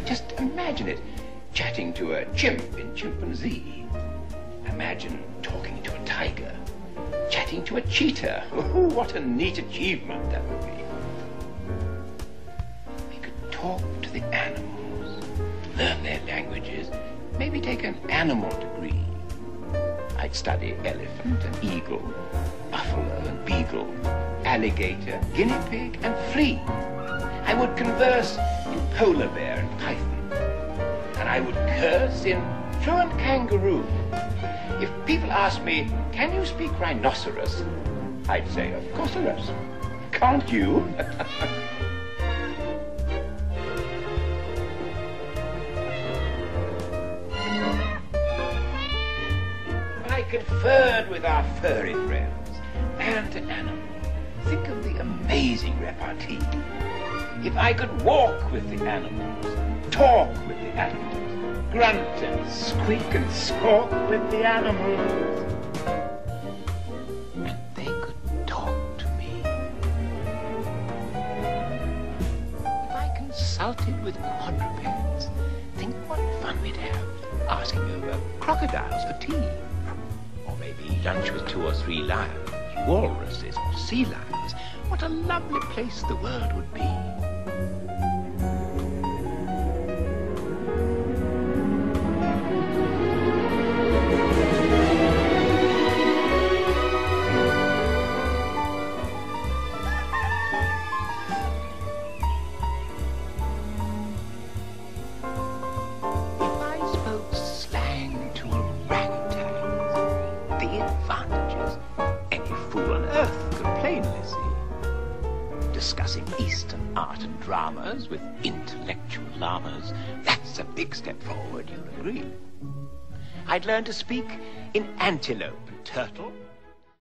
Just imagine it, chatting to a chimp in chimpanzee. Imagine talking to a tiger, chatting to a cheetah. Oh, what a neat achievement that would be. We could talk to the animals, learn their languages, maybe take an animal degree. I'd study elephant and eagle, buffalo and beagle, alligator, guinea pig and flea. I would converse in polar bear and python, and I would curse in fluent kangaroo. If people ask me, can you speak rhinoceros? I'd say, of course. Can't you? I conferred with our furry friends, man to animal. Think of the amazing repartee. If I could walk with the animals, talk with the animals, grunt and squeak and squawk with the animals, and they could talk to me. If I consulted with quadrupeds, think what fun we'd have asking over crocodiles for tea. Or maybe lunch with 2 or 3 lions, walruses or sea lions. What a lovely place the world would be. If I spoke slang to orangutans, the advantages any fool on earth could plainly see. Discussing Eastern art and dramas with intellectual llamas, that's a big step forward, you'll agree. I'd learn to speak in antelope and turtle,